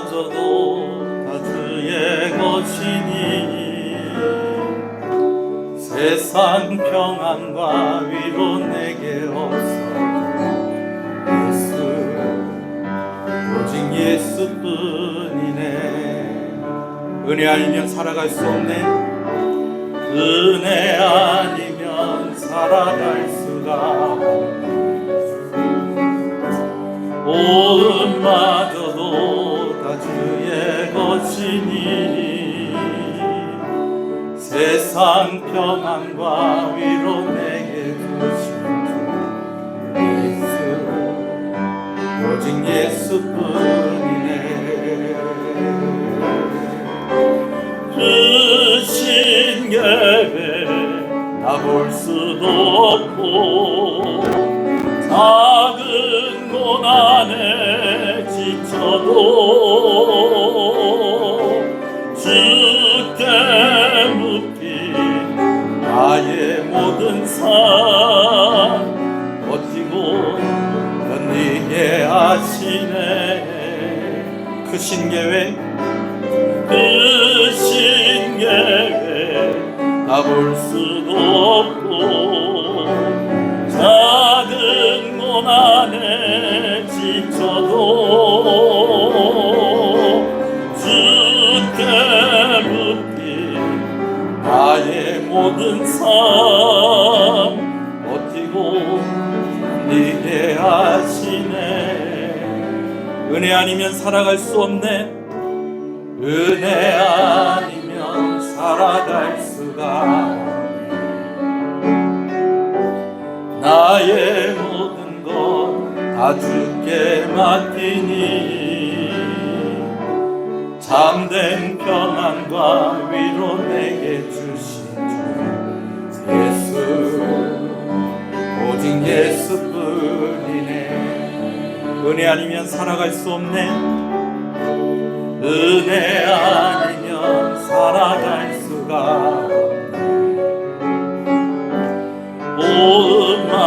오른마저도 다 주의 것이니 세상 평안과 위로 내게 없어 오직 예수뿐이네. 은혜 아니면 살아갈 수 없네. 은혜 아니면 살아갈 수가 오른마저도 다 주의 것이니 세상 평안과 위로 내게 주신 오직 예수뿐이네. 그 신계획 다 볼 수도 없고 작은 고난에 지쳐도 주께 묻힌 나의 모든 삶 버티고 견디게 하시네. 그 신계획 다 볼 수도 없고 작은 고난에 지쳐도 주께 묻힌 나의 모든 삶 버티고 견디게 하시네. 은혜 아니면 살아갈 수 없네. 은혜 아니면 살아갈 수가 나의 모든 것 다 주께 맡기니 참된 평안과 위로 내게 주신 주 예수 오직 예수뿐이네. 은혜 아니면 살아갈 수 없네. 은혜 아니면 살아갈 수가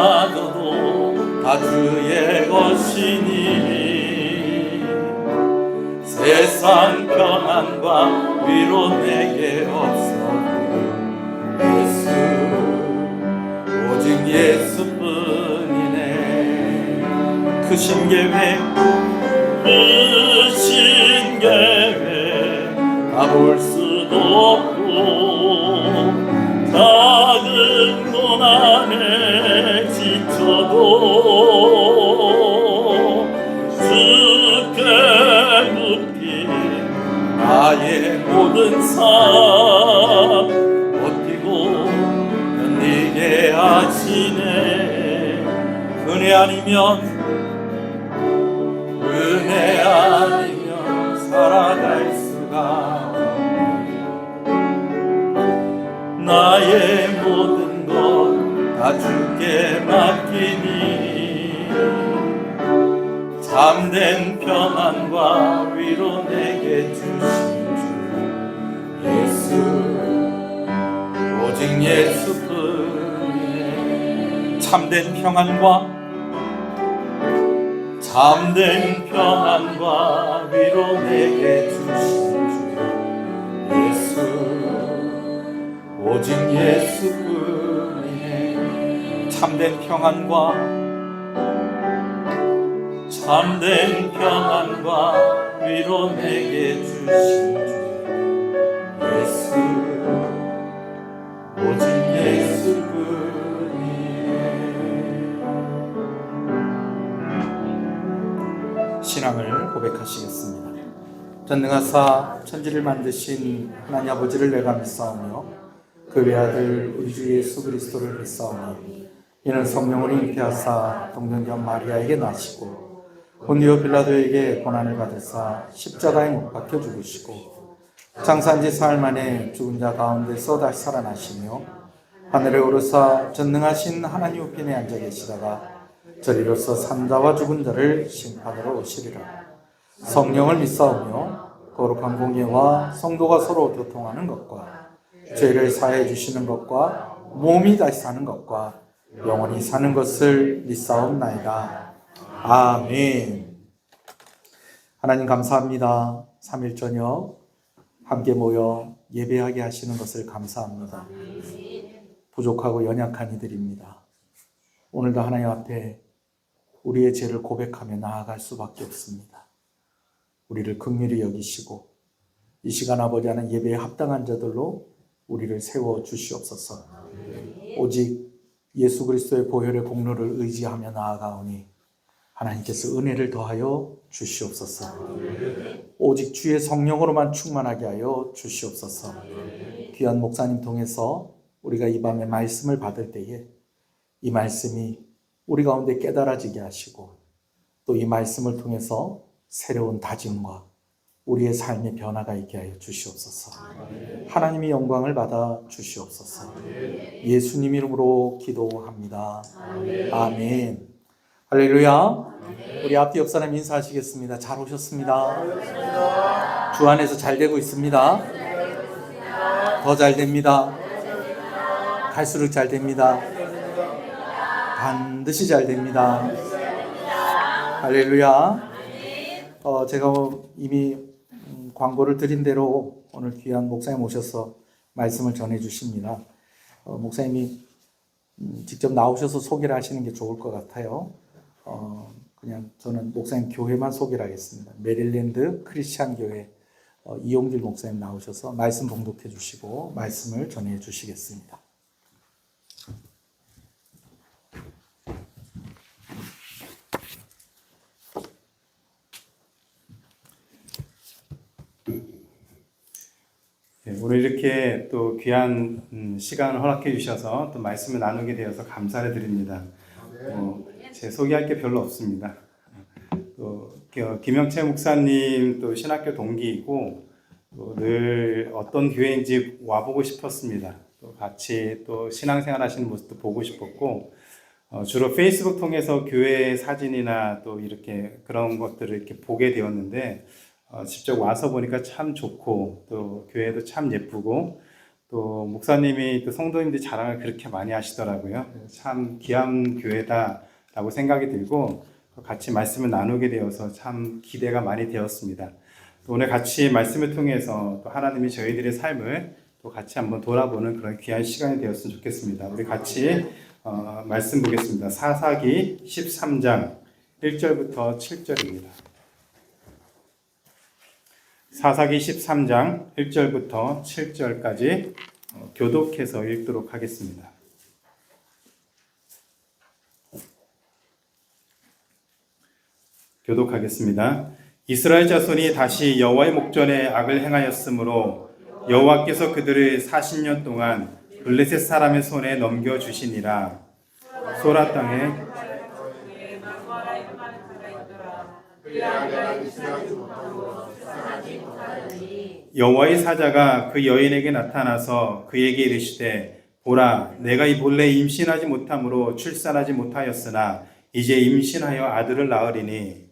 오른마저도 다 주의 것이니 세상 평안과 위로 내게 없어도 예수 오직 예수뿐이네. 그 신계획 다 볼 수도 없고 작은 고난에 지쳐도 주께 묻힌 나의 모든 삶 버티고 견디게 하시네. 은혜 아니면 살아갈 수가 나의 모든 것 다 주께 맡기니 참된 평안과 위로 내게 주신 주 예수 오직 예수뿐이네. 참된 평안과 위로 내게 주신 주 예수 오직 예수뿐이네. 참된 평안과 위로 내게 주신 주 예수 오직 예수뿐이네. 신앙을 고백하시겠습니다. 전능하사 천지를 만드신 하나님 아버지를 내가 믿사오며 그 외아들 우리 주 예수 그리스도를 믿사오니 이는 성령으로 잉태하사 동정녀 마리아에게 나시고 본디오 빌라도에게 고난을 받으사 십자가에 못 박혀 죽으시고 장사한 지 사흘 만에 죽은 자 가운데서 다시 살아나시며 하늘에 오르사 전능하신 하나님 우편에 앉아 계시다가 저리로서 산자와 죽은 자를 심판하러 오시리라. 성령을 믿사오며 거룩한 공예와 성도가 서로 교통하는 것과 죄를 사해 주시는 것과 몸이 다시 사는 것과 영원히 사는 것을 믿사옵나이다. 아멘. 하나님 감사합니다. 3일 저녁 함께 모여 예배하게 하시는 것을 감사합니다. 부족하고 연약한 이들입니다. 오늘도 하나님 앞에 우리의 죄를 고백하며 나아갈 수밖에 없습니다. 우리를 긍휼히 여기시고 이 시간 아버지 하나님 예배에 합당한 자들로 우리를 세워 주시옵소서. 오직 예수 그리스도의 보혈의 공로를 의지하며 나아가오니 하나님께서 은혜를 더하여 주시옵소서. 오직 주의 성령으로만 충만하게 하여 주시옵소서. 귀한 목사님 통해서 우리가 이 밤에 말씀을 받을 때에 이 말씀이 우리 가운데 깨달아지게 하시고 또 이 말씀을 통해서 새로운 다짐과 우리의 삶의 변화가 있게 하여 주시옵소서. 하나님의 영광을 받아 주시옵소서. 예수님 이름으로 기도합니다. 아멘. 할렐루야. 우리 앞뒤 옆 사람 인사하시겠습니다. 잘 오셨습니다. 주 안에서 잘 되고 있습니다. 더 잘 됩니다. 갈수록 잘 됩니다. 반드시 잘 됩니다. 할렐루야. 제가 이미 광고를 드린 대로 오늘 귀한 목사님 오셔서 말씀을 전해 주십니다. 목사님이 직접 나오셔서 소개를 하시는 게 좋을 것 같아요. 그냥 저는 목사님 교회만 소개를 하겠습니다. 메릴랜드 크리스찬 교회 이용길 목사님 나오셔서 말씀 봉독해 주시고 말씀을 전해 주시겠습니다. 오늘 이렇게 또 귀한 시간을 허락해 주셔서 또 말씀을 나누게 되어서 감사를 드립니다. 제 소개할 게 별로 없습니다. 또 김영채 목사님 또 신학교 동기이고 또 늘 어떤 교회인지 와보고 싶었습니다. 또 같이 또 신앙생활 하시는 모습도 보고 싶었고 주로 페이스북 통해서 교회 사진이나 또 이렇게 그런 것들을 이렇게 보게 되었는데 직접 와서 보니까 참 좋고 또 교회도 참 예쁘고 또 목사님이 또 성도님들 자랑을 그렇게 많이 하시더라고요. 참 귀한 교회다라고 생각이 들고 같이 말씀을 나누게 되어서 참 기대가 많이 되었습니다. 오늘 같이 말씀을 통해서 또 하나님이 저희들의 삶을 또 같이 한번 돌아보는 그런 귀한 시간이 되었으면 좋겠습니다. 우리 같이 말씀 보겠습니다. 사사기 13장 1절부터 7절입니다. 사사기 13장 1절부터 7절까지 교독해서 읽도록 하겠습니다. 교독하겠습니다. 이스라엘 자손이 다시 여호와의 목전에 악을 행하였으므로 여호와께서 그들을 40년 동안 블레셋 사람의 손에 넘겨주시니라. 소라 땅에 여호와의 사자가 그 여인에게 나타나서 그에게 이르시되 보라, 내가 이 본래 임신하지 못함으로 출산하지 못하였으나 이제 임신하여 아들을 낳으리니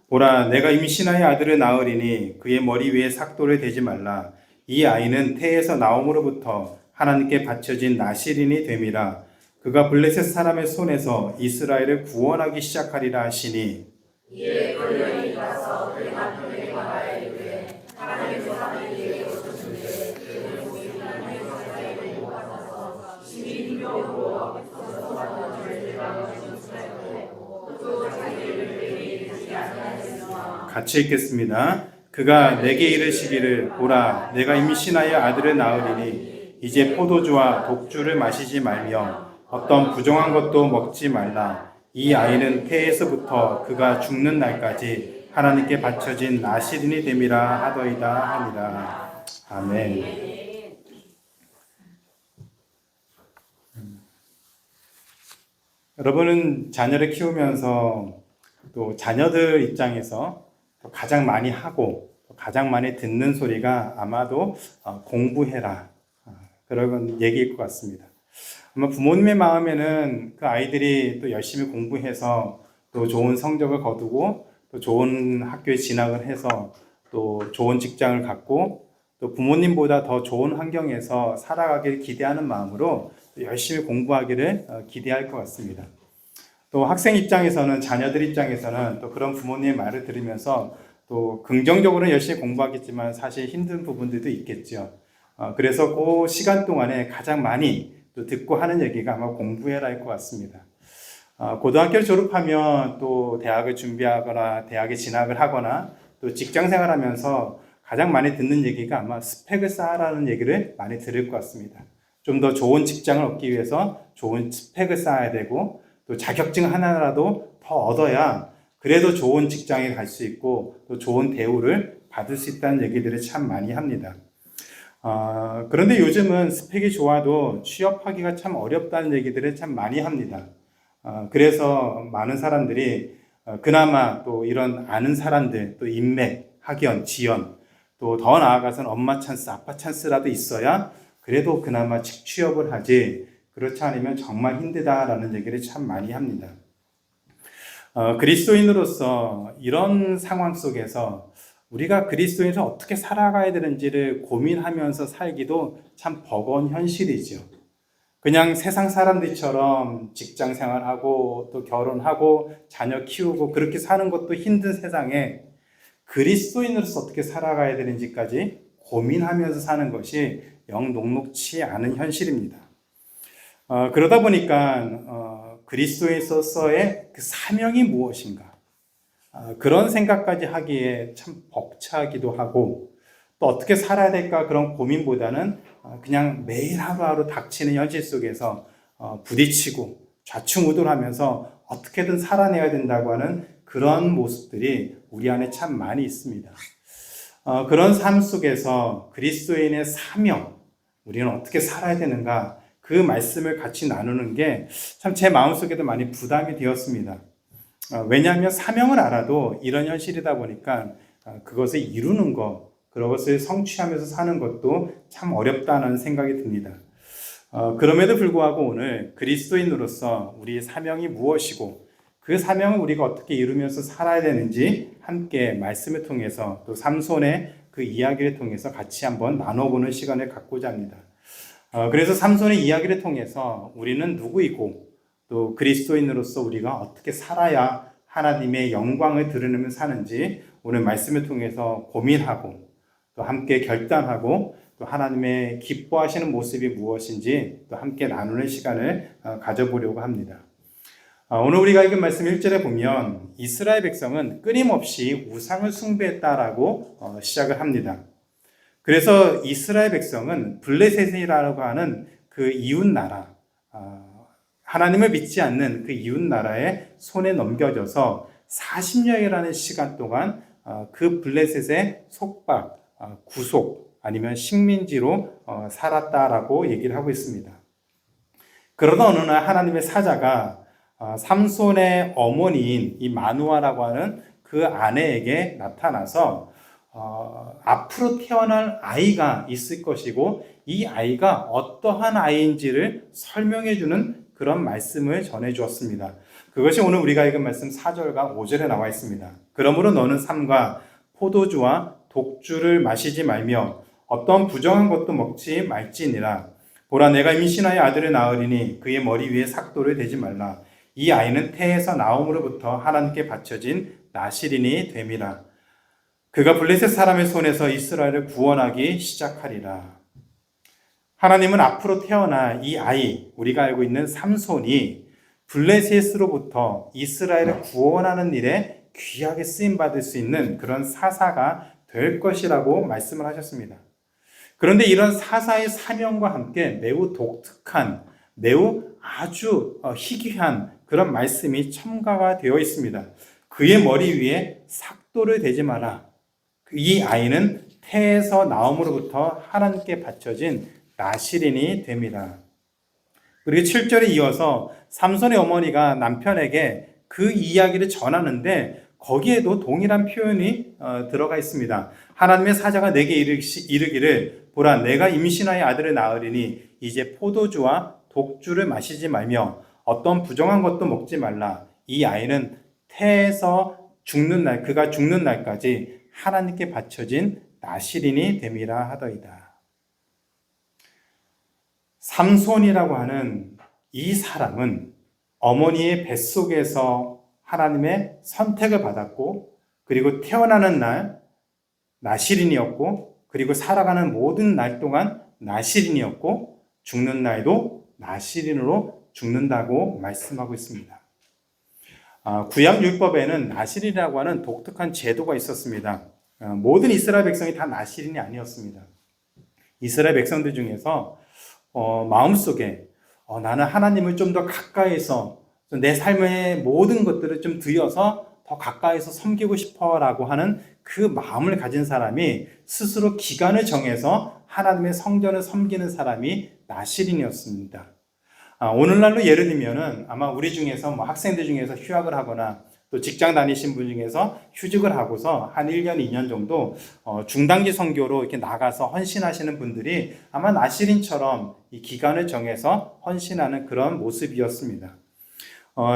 보라, 내가 임신하여 아들을 낳으리니 그의 머리 위에 삭도를 대지 말라. 이 아이는 태에서 나옴으로부터 하나님께 바쳐진 나실인이 됨이라. 그가 블레셋 사람의 손에서 이스라엘을 구원하기 시작하리라 하시니 이에 그 여인이 가서 그의 남편에게 말하이르되 하나님의 사람이 내게 오셨는데 그의 모습이 하나님의 사자에게 못 받아서 심히 두려움으로 앞서서 절제가 전수하였고 또 자기를 내게 이르지 아니하였으나. 같이 읽겠습니다. 그가 내게 이르시기를 보라, 내가 임신하여 아들을 낳으리니 이제 포도주와 독주를 마시지 말며 어떤 부정한 것도 먹지 말라. 이 아이는 태에서부터 그가 죽는 날까지 하나님께 바쳐진 나실인이 됨이라 하더이다 하니라. 아멘. 여러분은 자녀를 키우면서 또 자녀들 입장에서 가장 많이 하고 가장 많이 듣는 소리가 아마도 공부해라, 그런 얘기일 것 같습니다. 아마 부모님의 마음에는 그 아이들이 또 열심히 공부해서 또 좋은 성적을 거두고 또 좋은 학교에 진학을 해서 또 좋은 직장을 갖고 또 부모님보다 더 좋은 환경에서 살아가길 기대하는 마음으로 열심히 공부하기를 기대할 것 같습니다. 또 학생 입장에서는, 자녀들 입장에서는 또 그런 부모님의 말을 들으면서 또 긍정적으로는 열심히 공부하겠지만 사실 힘든 부분들도 있겠죠. 그래서 그 시간 동안에 가장 많이 또 듣고 하는 얘기가 아마 공부해라일 것 같습니다. 고등학교를 졸업하면 또 대학을 준비하거나 대학에 진학을 하거나 또 직장 생활하면서 가장 많이 듣는 얘기가 아마 스펙을 쌓아라는 얘기를 많이 들을 것 같습니다. 좀 더 좋은 직장을 얻기 위해서 좋은 스펙을 쌓아야 되고 또 자격증 하나라도 더 얻어야 그래도 좋은 직장에 갈 수 있고 또 좋은 대우를 받을 수 있다는 얘기들을 참 많이 합니다. 그런데 요즘은 스펙이 좋아도 취업하기가 참 어렵다는 얘기들을 참 많이 합니다. 그래서 많은 사람들이 그나마 또 이런 아는 사람들, 또 인맥, 학연, 지연, 또 더 나아가서는 엄마 찬스, 아빠 찬스라도 있어야 그래도 그나마 취업을 하지, 그렇지 않으면 정말 힘들다라는 얘기를 참 많이 합니다. 그리스도인으로서 이런 상황 속에서 우리가 그리스도인으로서 어떻게 살아가야 되는지를 고민하면서 살기도 참 버거운 현실이죠. 그냥 세상 사람들처럼 직장 생활하고 또 결혼하고 자녀 키우고 그렇게 사는 것도 힘든 세상에 그리스도인으로서 어떻게 살아가야 되는지까지 고민하면서 사는 것이 영 녹록치 않은 현실입니다. 그러다 보니까 그리스도인으로서의 그 사명이 무엇인가, 그런 생각까지 하기에 참 벅차기도 하고, 또 어떻게 살아야 될까 그런 고민보다는 그냥 매일 하루하루 닥치는 현실 속에서 부딪히고 좌충우돌하면서 어떻게든 살아내야 된다고 하는 그런 모습들이 우리 안에 참 많이 있습니다. 그런 삶 속에서 그리스도인의 사명, 우리는 어떻게 살아야 되는가, 그 말씀을 같이 나누는 게 참 제 마음속에도 많이 부담이 되었습니다. 왜냐하면 사명을 알아도 이런 현실이다 보니까 그것을 이루는 것, 그것을 성취하면서 사는 것도 참 어렵다는 생각이 듭니다. 그럼에도 불구하고 오늘 그리스도인으로서 우리의 사명이 무엇이고 그 사명을 우리가 어떻게 이루면서 살아야 되는지 함께 말씀을 통해서 또 삼손의 그 이야기를 통해서 같이 한번 나눠보는 시간을 갖고자 합니다. 그래서 삼손의 이야기를 통해서 우리는 누구이고 또 그리스도인으로서 우리가 어떻게 살아야 하나님의 영광을 드러내며 사는지 오늘 말씀을 통해서 고민하고 또 함께 결단하고 또 하나님의 기뻐하시는 모습이 무엇인지 또 함께 나누는 시간을 가져보려고 합니다. 오늘 우리가 읽은 말씀 1절에 보면 이스라엘 백성은 끊임없이 우상을 숭배했다라고 시작을 합니다. 그래서 이스라엘 백성은 블레셋이라고 하는 그 이웃 나라, 하나님을 믿지 않는 그 이웃 나라의 손에 넘겨져서 40년이라는 시간 동안 그 블레셋의 속박, 구속 아니면 식민지로 살았다라고 얘기를 하고 있습니다. 그러다 어느 날 하나님의 사자가 삼손의 어머니인 이 마누아라고 하는 그 아내에게 나타나서 앞으로 태어날 아이가 있을 것이고 이 아이가 어떠한 아이인지를 설명해 주는 그런 말씀을 전해 주었습니다. 그것이 오늘 우리가 읽은 말씀 4절과 5절에 나와 있습니다. 그러므로 너는 삼가 포도주와 독주를 마시지 말며 어떤 부정한 것도 먹지 말지니라. 보라, 내가 임신하여 아들을 낳으리니 그의 머리 위에 삭도를 대지 말라. 이 아이는 태에서 나옴으로부터 하나님께 바쳐진 나실인이 됨이라. 그가 블레셋 사람의 손에서 이스라엘을 구원하기 시작하리라. 하나님은 앞으로 태어날 이 아이, 우리가 알고 있는 삼손이 블레셋으로부터 이스라엘을 구원하는 일에 귀하게 쓰임받을 수 있는 그런 사사가 될 것이라고 말씀을 하셨습니다. 그런데 이런 사사의 사명과 함께 매우 독특한, 매우 아주 희귀한 그런 말씀이 첨가가 되어 있습니다. 그의 머리 위에 삭도를 대지 마라. 이 아이는 태에서 나옴으로부터 하나님께 바쳐진 나실인이 됨이라. 그리고 7절에 이어서 삼손의 어머니가 남편에게 그 이야기를 전하는데 거기에도 동일한 표현이 들어가 있습니다. 하나님의 사자가 내게 이르기를 보라, 내가 임신하여 아들을 낳으리니 이제 포도주와 독주를 마시지 말며 어떤 부정한 것도 먹지 말라. 이 아이는 태에서 죽는 날, 그가 죽는 날까지 하나님께 바쳐진 나실인이 됨이라 하더이다. 삼손이라고 하는 이 사람은 어머니의 뱃속에서 하나님의 선택을 받았고, 그리고 태어나는 날 나실인이었고, 그리고 살아가는 모든 날 동안 나실인이었고, 죽는 날도 나실인으로 죽는다고 말씀하고 있습니다. 구약 율법에는 나실이라고 하는 독특한 제도가 있었습니다. 모든 이스라엘 백성이 다 나실인이 아니었습니다. 이스라엘 백성들 중에서 마음속에 나는 하나님을 좀 더 가까이서 내 삶의 모든 것들을 좀 들여서 더 가까이서 섬기고 싶어라고 하는 그 마음을 가진 사람이 스스로 기간을 정해서 하나님의 성전을 섬기는 사람이 나실인이었습니다. 오늘날로 예를 들면은 아마 우리 중에서 학생들 중에서 휴학을 하거나 또 직장 다니신 분 중에서 휴직을 하고서 한 1년, 2년 정도 중단기 선교로 이렇게 나가서 헌신하시는 분들이 아마 나실인처럼 이 기간을 정해서 헌신하는 그런 모습이었습니다.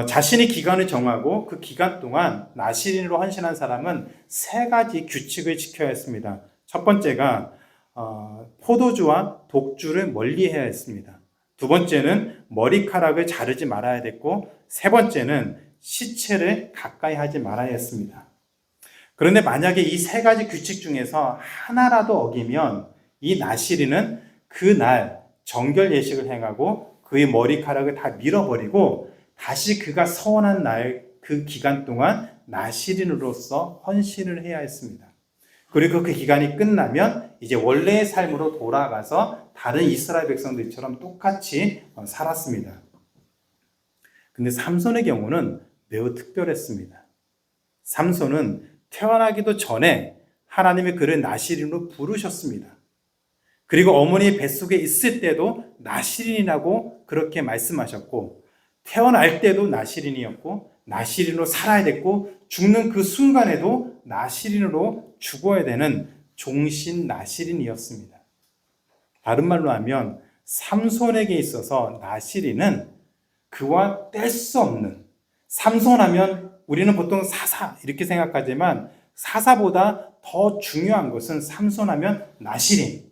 자신이 기간을 정하고 그 기간 동안 나실인으로 헌신한 사람은 3가지 규칙을 지켜야 했습니다. 첫 번째가 포도주와 독주를 멀리해야 했습니다. 두 번째는 머리카락을 자르지 말아야 됐고, 세 번째는 시체를 가까이 하지 말아야 했습니다. 그런데 만약에 이 3가지 규칙 중에서 하나라도 어기면 이 나실인은 그날 정결 예식을 행하고 그의 머리카락을 다 밀어버리고 다시 그가 서원한 날 그 기간 동안 나실인으로서 헌신을 해야 했습니다. 그리고 그 기간이 끝나면 이제 원래의 삶으로 돌아가서 다른 이스라엘 백성들처럼 똑같이 살았습니다. 근데 삼손의 경우는 매우 특별했습니다. 삼손은 태어나기도 전에 하나님이 그를 나실인으로 부르셨습니다. 그리고 어머니의 뱃속에 있을 때도 나실인이라고 그렇게 말씀하셨고, 태어날 때도 나실인이었고, 나실인으로 살아야 됐고, 죽는 그 순간에도 나실인으로 죽어야 되는 종신 나실인이었습니다. 다른 말로 하면 삼손에게 있어서 나실인은 그와 뗄 수 없는, 삼손하면 우리는 보통 사사 이렇게 생각하지만 사사보다 더 중요한 것은 삼손하면 나실인,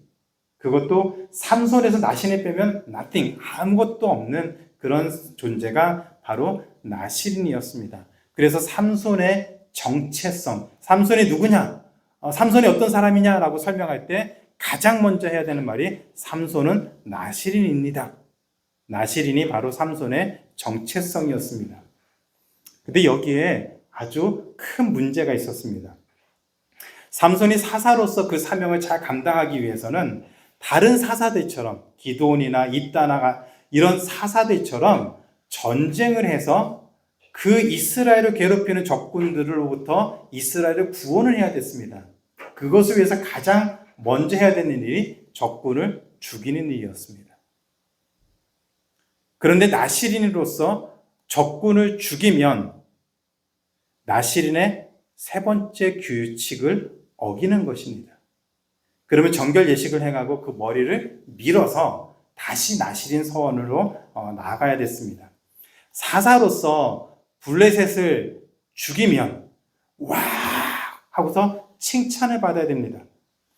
그것도 삼손에서 나실인 빼면 nothing, 아무것도 없는 그런 존재가 바로 나실인이었습니다. 그래서 삼손의 정체성, 삼손이 누구냐, 삼손이 어떤 사람이냐라고 설명할 때 가장 먼저 해야 되는 말이 삼손은 나실인입니다. 나실인이 바로 삼손의 정체성이었습니다. 근데 여기에 아주 큰 문제가 있었습니다. 삼손이 사사로서 그 사명을 잘 감당하기 위해서는 다른 사사들처럼 기드온이나 입다나 이런 사사들처럼 전쟁을 해서 그 이스라엘을 괴롭히는 적군들로부터 이스라엘을 구원을 해야 됐습니다. 그것을 위해서 가장 먼저 해야 되는 일이 적군을 죽이는 일이었습니다. 그런데 나실인으로서 적군을 죽이면 나실인의 3번째 규칙을 어기는 것입니다. 그러면 정결 예식을 행하고 그 머리를 밀어서 다시 나실인 서원으로 나아가야 됐습니다. 사사로서 블레셋을 죽이면 와 하고서 칭찬을 받아야 됩니다.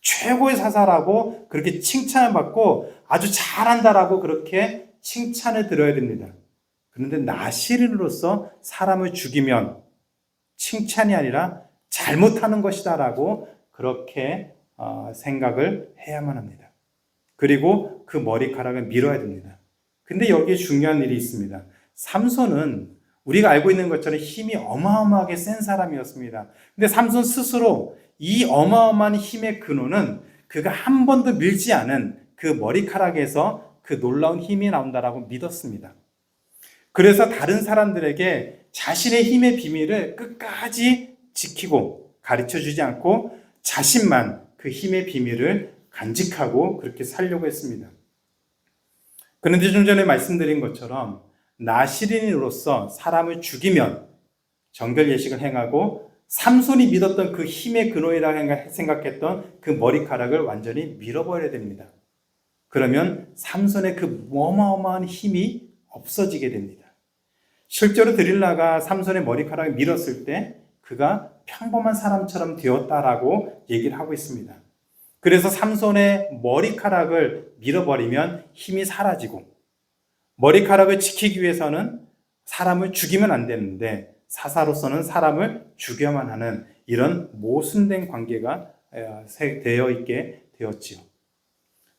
최고의 사사라고 그렇게 칭찬을 받고 아주 잘한다라고 그렇게 칭찬을 들어야 됩니다. 그런데 나실인으로서 사람을 죽이면 칭찬이 아니라 잘못하는 것이다라고 그렇게 생각을 해야만 합니다. 그리고 그 머리카락을 밀어야 됩니다. 근데 여기에 중요한 일이 있습니다. 삼손은 우리가 알고 있는 것처럼 힘이 어마어마하게 센 사람이었습니다. 근데 삼손 스스로 이 어마어마한 힘의 근원은 그가 한 번도 밀지 않은 그 머리카락에서 그 놀라운 힘이 나온다라고 믿었습니다. 그래서 다른 사람들에게 자신의 힘의 비밀을 끝까지 지키고 가르쳐 주지 않고 자신만 그 힘의 비밀을 간직하고 그렇게 살려고 했습니다. 그런데 좀 전에 말씀드린 것처럼 나실인으로서 사람을 죽이면 정결 예식을 행하고 삼손이 믿었던 그 힘의 근원이라고 생각했던 그 머리카락을 완전히 밀어버려야 됩니다. 그러면 삼손의 그 어마어마한 힘이 없어지게 됩니다. 실제로 드릴라가 삼손의 머리카락을 밀었을 때 그가 평범한 사람처럼 되었다라고 얘기를 하고 있습니다. 그래서 삼손의 머리카락을 밀어버리면 힘이 사라지고, 머리카락을 지키기 위해서는 사람을 죽이면 안 되는데 사사로서는 사람을 죽여만 하는 이런 모순된 관계가 되어 있게 되었지요.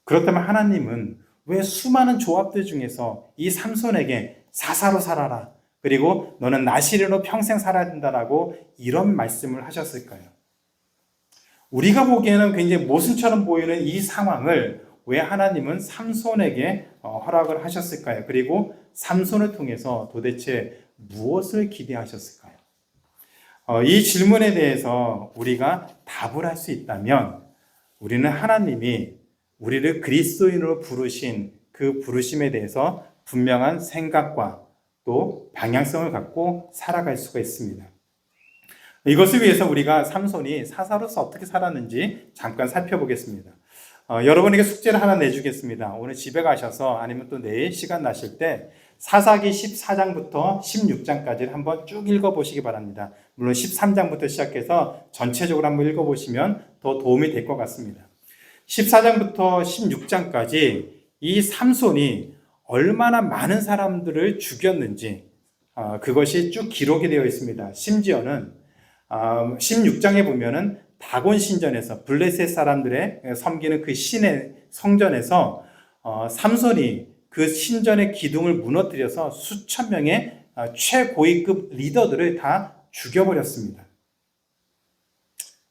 그렇다면 하나님은 왜 수많은 조합들 중에서 이 삼손에게 사사로 살아라, 그리고 너는 나시린으로 평생 살아야 된다라고 이런 말씀을 하셨을까요? 우리가 보기에는 굉장히 모순처럼 보이는 이 상황을 왜 하나님은 삼손에게 허락을 하셨을까요? 그리고 삼손을 통해서 도대체 무엇을 기대하셨을까요? 이 질문에 대해서 우리가 답을 할 수 있다면 우리는 하나님이 우리를 그리스도인으로 부르신 그 부르심에 대해서 분명한 생각과 또 방향성을 갖고 살아갈 수가 있습니다. 이것을 위해서 우리가 삼손이 사사로서 어떻게 살았는지 잠깐 살펴보겠습니다. 여러분에게 숙제를 하나 내주겠습니다. 오늘 집에 가셔서 아니면 또 내일 시간 나실 때 사사기 14장부터 16장까지를 한번 쭉 읽어보시기 바랍니다. 물론 13장부터 시작해서 전체적으로 한번 읽어보시면 더 도움이 될 것 같습니다. 14장부터 16장까지 이 삼손이 얼마나 많은 사람들을 죽였는지 그것이 쭉 기록이 되어 있습니다. 심지어는 16장에 보면은 다곤 신전에서 블레셋 사람들의 섬기는 그 신의 성전에서 삼손이 그 신전의 기둥을 무너뜨려서 수천 명의 최고위급 리더들을 다 죽여버렸습니다.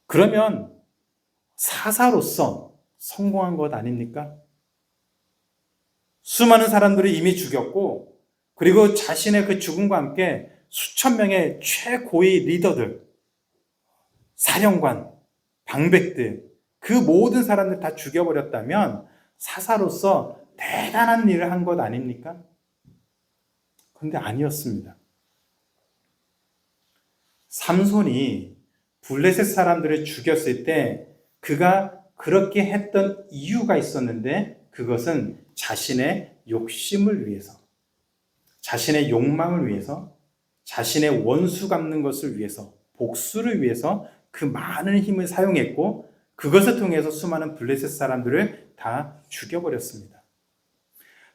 그러면 사사로서 성공한 것 아닙니까? 수많은 사람들을 이미 죽였고, 그리고 자신의 그 죽음과 함께 수천 명의 최고위 리더들, 사령관, 방백들, 그 모든 사람들 다 죽여버렸다면 사사로서 대단한 일을 한 것 아닙니까? 그런데 아니었습니다. 삼손이 블레셋 사람들을 죽였을 때 그가 그렇게 했던 이유가 있었는데, 그것은 자신의 욕심을 위해서, 자신의 욕망을 위해서, 자신의 원수 갚는 것을 위해서, 복수를 위해서 그 많은 힘을 사용했고, 그것을 통해서 수많은 블레셋 사람들을 다 죽여버렸습니다.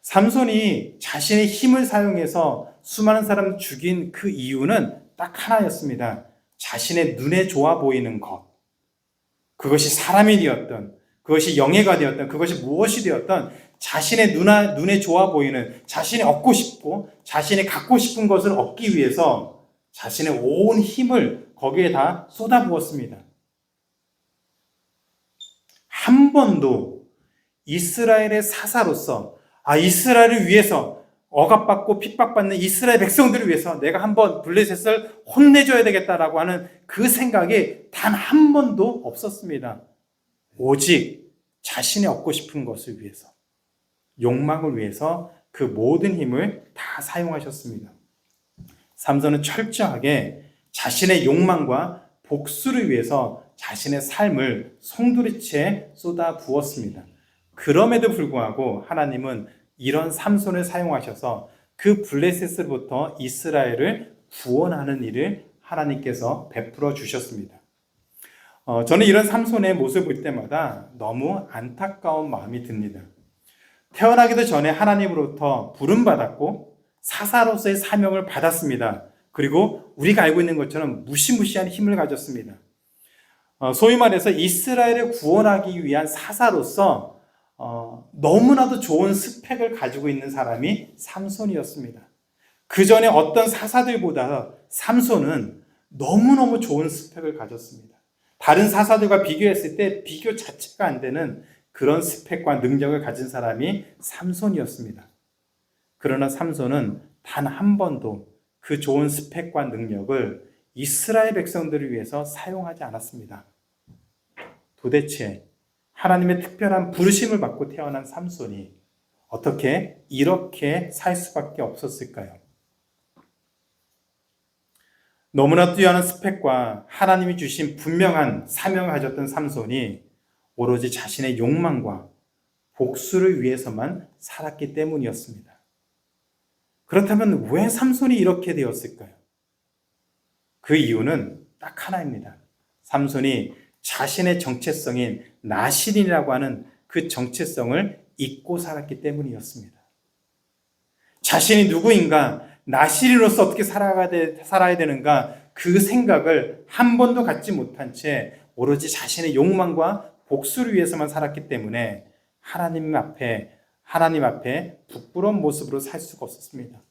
삼손이 자신의 힘을 사용해서 수많은 사람을 죽인 그 이유는 딱 하나였습니다. 자신의 눈에 좋아 보이는 것, 그것이 사람이 되었던, 그것이 영예가 되었던, 그것이 무엇이 되었던 자신의 눈에 좋아 보이는, 자신이 얻고 싶고 자신이 갖고 싶은 것을 얻기 위해서 자신의 온 힘을 거기에 다 쏟아부었습니다. 한 번도 이스라엘의 사사로서 이스라엘을 위해서, 억압받고 핍박받는 이스라엘 백성들을 위해서 내가 한번 블레셋을 혼내줘야 되겠다라고 하는 그 생각이 단 한 번도 없었습니다. 오직 자신이 얻고 싶은 것을 위해서, 욕망을 위해서 그 모든 힘을 다 사용하셨습니다. 삼손은 철저하게 자신의 욕망과 복수를 위해서 자신의 삶을 송두리째 쏟아 부었습니다. 그럼에도 불구하고 하나님은 이런 삼손을 사용하셔서 그 블레셋으로부터 이스라엘을 구원하는 일을 하나님께서 베풀어 주셨습니다. 저는 이런 삼손의 모습을 볼 때마다 너무 안타까운 마음이 듭니다. 태어나기도 전에 하나님으로부터 부름받았고 사사로서의 사명을 받았습니다. 그리고 우리가 알고 있는 것처럼 무시무시한 힘을 가졌습니다. 소위 말해서 이스라엘을 구원하기 위한 사사로서 너무나도 좋은 스펙을 가지고 있는 사람이 삼손이었습니다. 그 전에 어떤 사사들보다 삼손은 너무너무 좋은 스펙을 가졌습니다. 다른 사사들과 비교했을 때 비교 자체가 안 되는 그런 스펙과 능력을 가진 사람이 삼손이었습니다. 그러나 삼손은 단 한 번도 그 좋은 스펙과 능력을 이스라엘 백성들을 위해서 사용하지 않았습니다. 도대체 하나님의 특별한 부르심을 받고 태어난 삼손이 어떻게 이렇게 살 수밖에 없었을까요? 너무나 뛰어난 스펙과 하나님이 주신 분명한 사명을 가졌던 삼손이 오로지 자신의 욕망과 복수를 위해서만 살았기 때문이었습니다. 그렇다면 왜 삼손이 이렇게 되었을까요? 그 이유는 딱 하나입니다. 삼손이 자신의 정체성인 나실인이라고 하는 그 정체성을 잊고 살았기 때문이었습니다. 자신이 누구인가, 나실인으로서 어떻게 살아야 되는가, 그 생각을 한 번도 갖지 못한 채 오로지 자신의 욕망과 복수를 위해서만 살았기 때문에 하나님 앞에 부끄러운 모습으로 살 수가 없었습니다.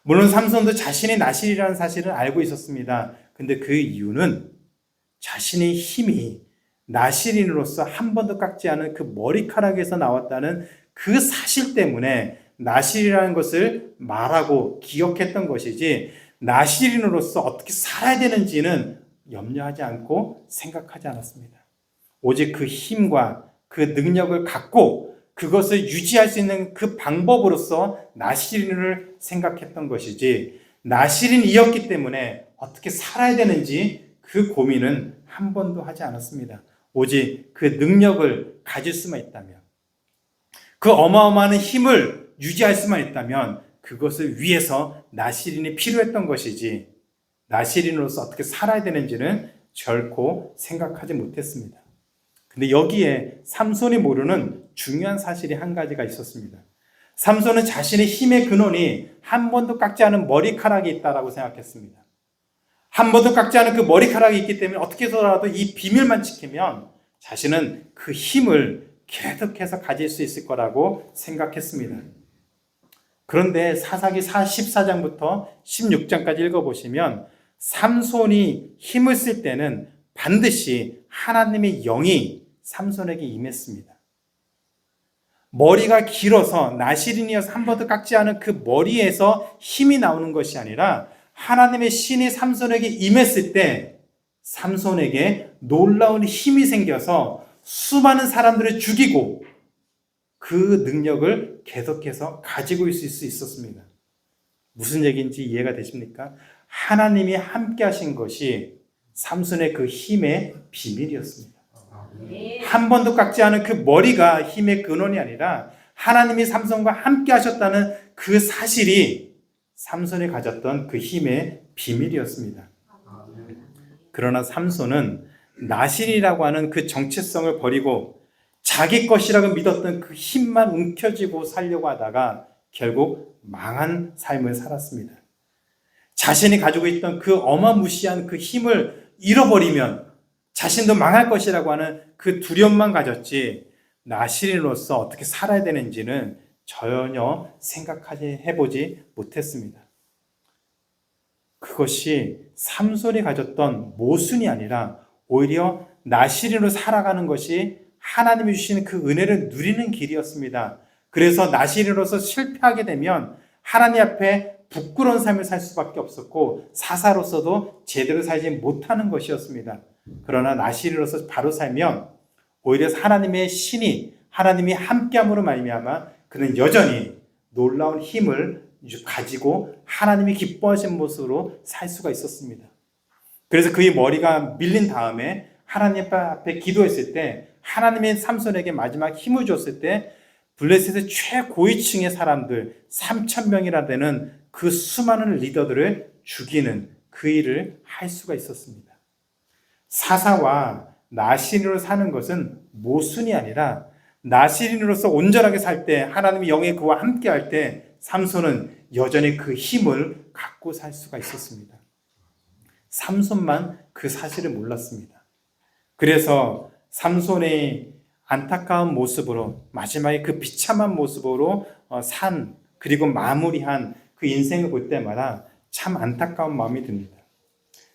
물론 삼손도 자신이 나실이라는 사실을 알고 있었습니다. 근데 그 이유는 자신의 힘이 나실인으로서 한 번도 깎지 않은 그 머리카락에서 나왔다는 그 사실 때문에 나실이라는 것을 말하고 기억했던 것이지, 나실인으로서 어떻게 살아야 되는지는 염려하지 않고 생각하지 않았습니다. 오직 그 힘과 그 능력을 갖고 그것을 유지할 수 있는 그 방법으로서 나실인을 생각했던 것이지, 나실인이었기 때문에 어떻게 살아야 되는지 그 고민은 한 번도 하지 않았습니다. 오직 그 능력을 가질 수만 있다면, 그 어마어마한 힘을 유지할 수만 있다면 그것을 위해서 나실인이 필요했던 것이지, 나실인으로서 어떻게 살아야 되는지는 결코 생각하지 못했습니다. 근데 여기에 삼손이 모르는 중요한 사실이 한 가지가 있었습니다. 삼손은 자신의 힘의 근원이 한 번도 깎지 않은 머리카락이 있다라고 생각했습니다. 한 번도 깎지 않은 그 머리카락이 있기 때문에 어떻게 해서라도 이 비밀만 지키면 자신은 그 힘을 계속해서 가질 수 있을 거라고 생각했습니다. 그런데 사사기 14장부터 16장까지 읽어보시면 삼손이 힘을 쓸 때는 반드시 하나님의 영이 삼손에게 임했습니다. 머리가 길어서 나실인이어서 한 번도 깎지 않은 그 머리에서 힘이 나오는 것이 아니라 하나님의 신이 삼손에게 임했을 때 삼손에게 놀라운 힘이 생겨서 수많은 사람들을 죽이고 그 능력을 계속해서 가지고 있을 수 있었습니다. 무슨 얘기인지 이해가 되십니까? 하나님이 함께 하신 것이 삼손의 그 힘의 비밀이었습니다. 한 번도 깎지 않은 그 머리가 힘의 근원이 아니라 하나님이 삼손과 함께 하셨다는 그 사실이 삼손이 가졌던 그 힘의 비밀이었습니다. 그러나 삼손은 나실이라고 하는 그 정체성을 버리고 자기 것이라고 믿었던 그 힘만 움켜쥐고 살려고 하다가 결국 망한 삶을 살았습니다. 자신이 가지고 있던 그 어마무시한 그 힘을 잃어버리면 자신도 망할 것이라고 하는 그 두려움만 가졌지, 나실인으로서 어떻게 살아야 되는지는 전혀 해보지 못했습니다. 그것이 삼손이 가졌던 모순이 아니라 오히려 나실인으로 살아가는 것이 하나님이 주시는 그 은혜를 누리는 길이었습니다. 그래서 나실인으로서 실패하게 되면 하나님 앞에 부끄러운 삶을 살 수밖에 없었고 사사로서도 제대로 살지 못하는 것이었습니다. 그러나 나실인으로서 바로 살면 오히려 하나님의 신이, 하나님이 함께함으로 말미암아 그는 여전히 놀라운 힘을 가지고 하나님이 기뻐하신 모습으로 살 수가 있었습니다. 그래서 그의 머리가 밀린 다음에 하나님 앞에 기도했을 때 하나님의 삼손에게 마지막 힘을 줬을 때 블레셋의 최고위층의 사람들 3,000명이나 되는 그 수많은 리더들을 죽이는 그 일을 할 수가 있었습니다. 사사와 나실인으로 사는 것은 모순이 아니라 나실인으로서 온전하게 살 때, 하나님의 영이 그와 함께 할 때 삼손은 여전히 그 힘을 갖고 살 수가 있었습니다. 삼손만 그 사실을 몰랐습니다. 그래서 삼손의 안타까운 모습으로, 마지막에 그 비참한 모습으로 그리고 마무리한 그 인생을 볼 때마다 참 안타까운 마음이 듭니다.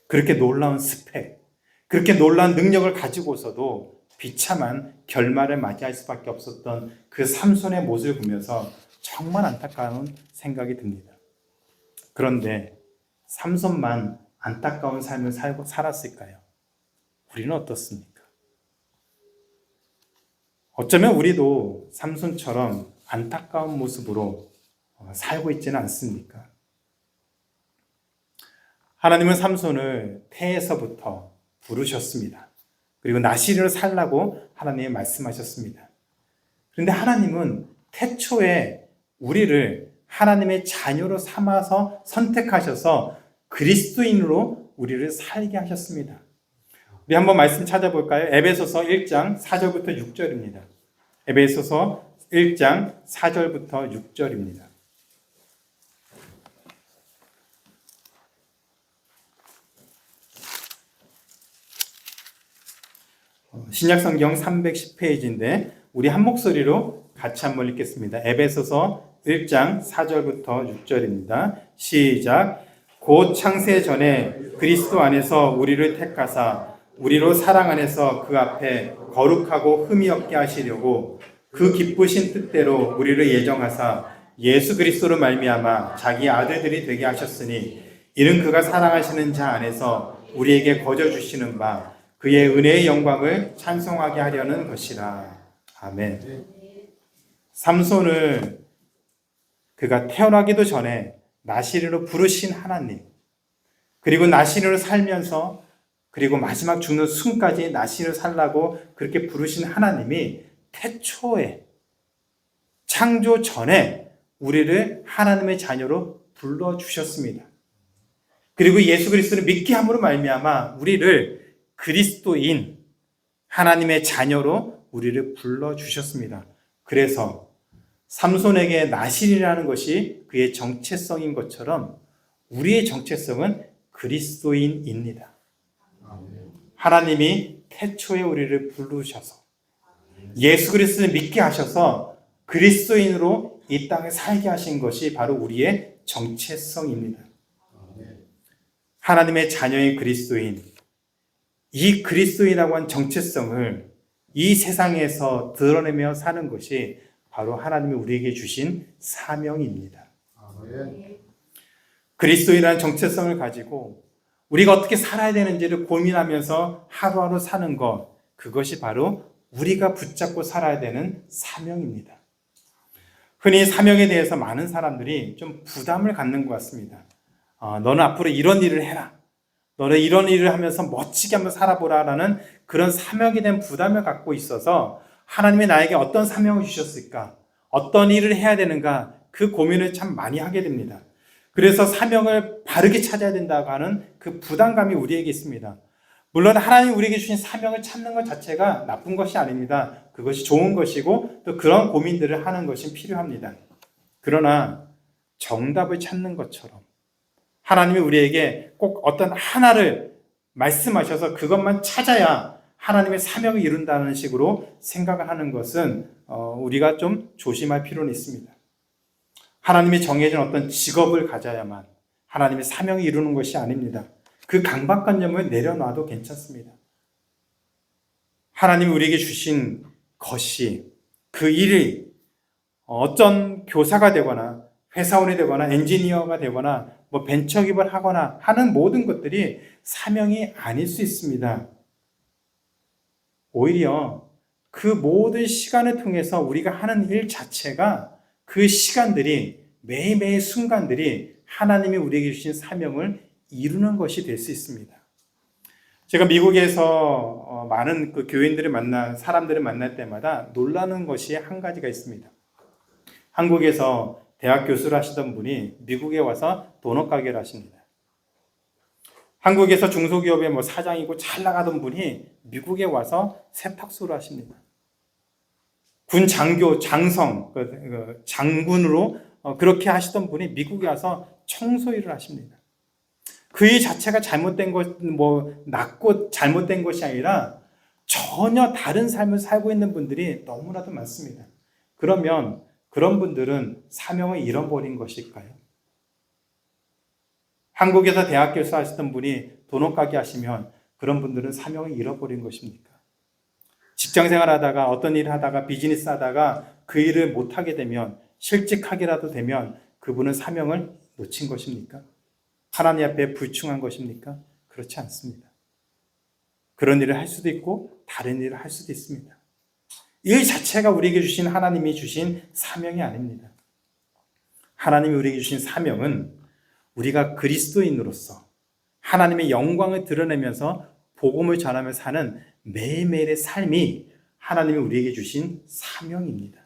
그렇게 놀라운 스펙, 그렇게 놀라운 능력을 가지고서도 비참한 결말을 맞이할 수밖에 없었던 그 삼손의 모습을 보면서 정말 안타까운 생각이 듭니다. 그런데 삼손만 안타까운 삶을 살았을까요? 우리는 어떻습니까? 어쩌면 우리도 삼손처럼 안타까운 모습으로 살고 있지는 않습니까? 하나님은 삼손을 태에서부터 부르셨습니다. 그리고 나실인으로 살라고 하나님이 말씀하셨습니다. 그런데 하나님은 태초에 우리를 하나님의 자녀로 삼아서 선택하셔서 그리스도인으로 우리를 살게 하셨습니다. 우리 한번 말씀 찾아볼까요? 에베소서 1장 4절부터 6절입니다. 에베소서 1장 4절부터 6절입니다. 신약성경 310페이지인데 우리 한 목소리로 같이 한번 읽겠습니다. 에베소서 1장 4절부터 6절입니다. 시작. 곧 창세 전에 그리스도 안에서 우리를 택하사 우리로 사랑 안에서 그 앞에 거룩하고 흠이 없게 하시려고 그 기쁘신 뜻대로 우리를 예정하사 예수 그리스도로 말미암아 자기 아들들이 되게 하셨으니 이는 그가 사랑하시는 자 안에서 우리에게 거저 주시는 바 그의 은혜의 영광을 찬송하게 하려는 것이라. 아멘. 삼손을 그가 태어나기도 전에 나시린으로 부르신 하나님, 그리고 나시린으로 살면서 그리고 마지막 죽는 순까지 나시린으로 살라고 그렇게 부르신 하나님이 태초에 창조 전에 우리를 하나님의 자녀로 불러주셨습니다. 그리고 예수 그리스도를 믿게 함으로 말미암아 우리를 그리스도인 하나님의 자녀로 우리를 불러주셨습니다. 그래서 삼손에게 나실이라는 것이 그의 정체성인 것처럼 우리의 정체성은 그리스도인입니다. 하나님이 태초에 우리를 부르셔서 예수 그리스도를 믿게 하셔서 그리스도인으로 이 땅에 살게 하신 것이 바로 우리의 정체성입니다. 하나님의 자녀인 그리스도인, 이 그리스도인이라고 한 정체성을 이 세상에서 드러내며 사는 것이 바로 하나님이 우리에게 주신 사명입니다. 그리스도인이라는 정체성을 가지고 우리가 어떻게 살아야 되는지를 고민하면서 하루하루 사는 것, 그것이 바로 우리가 붙잡고 살아야 되는 사명입니다. 흔히 사명에 대해서 많은 사람들이 좀 부담을 갖는 것 같습니다. 너는 앞으로 이런 일을 해라. 너는 이런 일을 하면서 멋지게 한번 살아보라라는 그런 사명에 대한 부담을 갖고 있어서 하나님이 나에게 어떤 사명을 주셨을까? 어떤 일을 해야 되는가? 그 고민을 참 많이 하게 됩니다. 그래서 사명을 바르게 찾아야 된다고 하는 그 부담감이 우리에게 있습니다. 물론 하나님이 우리에게 주신 사명을 찾는 것 자체가 나쁜 것이 아닙니다. 그것이 좋은 것이고 또 그런 고민들을 하는 것이 필요합니다. 그러나 정답을 찾는 것처럼 하나님이 우리에게 꼭 어떤 하나를 말씀하셔서 그것만 찾아야 하나님의 사명을 이룬다는 식으로 생각을 하는 것은 우리가 좀 조심할 필요는 있습니다. 하나님이 정해진 어떤 직업을 가져야만 하나님의 사명을 이루는 것이 아닙니다. 그 강박관념을 내려놔도 괜찮습니다. 하나님이 우리에게 주신 것이 그 일이 어떤 교사가 되거나 회사원이 되거나 엔지니어가 되거나 뭐 벤처기업을 하거나 하는 모든 것들이 사명이 아닐 수 있습니다. 오히려 그 모든 시간을 통해서 우리가 하는 일 자체가 그 시간들이 매일매일 순간들이 하나님이 우리에게 주신 사명을 이루는 것이 될 수 있습니다. 제가 미국에서 많은 그 교인들을 사람들을 만날 때마다 놀라는 것이 한 가지가 있습니다. 한국에서 대학 교수를 하시던 분이 미국에 와서 도넛 가게를 하십니다. 한국에서 중소기업의 사장이고 잘 나가던 분이 미국에 와서 세탁소를 하십니다. 군 장교, 장군으로 그렇게 하시던 분이 미국에 와서 청소 일을 하십니다. 그 일 자체가 잘못된 것, 낮고 잘못된 것이 아니라 전혀 다른 삶을 살고 있는 분들이 너무나도 많습니다. 그러면 그런 분들은 사명을 잃어버린 것일까요? 한국에서 대학 교수 하시던 분이 도넛 가게 하시면 그런 분들은 사명을 잃어버린 것입니까? 직장생활 하다가 어떤 일을 하다가 비즈니스 하다가 그 일을 못하게 되면 실직하게라도 되면 그분은 사명을 놓친 것입니까? 하나님 앞에 불충한 것입니까? 그렇지 않습니다. 그런 일을 할 수도 있고 다른 일을 할 수도 있습니다. 일 자체가 우리에게 주신 하나님이 주신 사명이 아닙니다. 하나님이 우리에게 주신 사명은 우리가 그리스도인으로서 하나님의 영광을 드러내면서 복음을 전하며 사는 매일매일의 삶이 하나님이 우리에게 주신 사명입니다.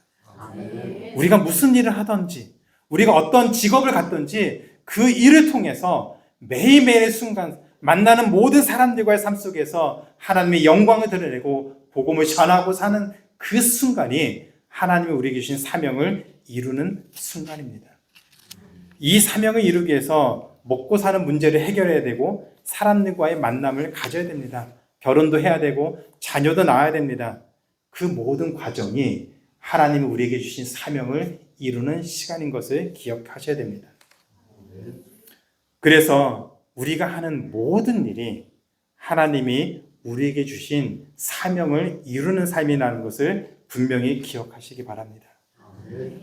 우리가 무슨 일을 하든지 우리가 어떤 직업을 갖든지 그 일을 통해서 매일매일의 순간 만나는 모든 사람들과의 삶 속에서 하나님의 영광을 드러내고 복음을 전하고 사는 그 순간이 하나님이 우리에게 주신 사명을 이루는 순간입니다. 이 사명을 이루기 위해서 먹고 사는 문제를 해결해야 되고 사람들과의 만남을 가져야 됩니다. 결혼도 해야 되고 자녀도 낳아야 됩니다. 그 모든 과정이 하나님이 우리에게 주신 사명을 이루는 시간인 것을 기억하셔야 됩니다. 그래서 우리가 하는 모든 일이 하나님이 우리에게 주신 사명을 이루는 삶이라는 것을 분명히 기억하시기 바랍니다.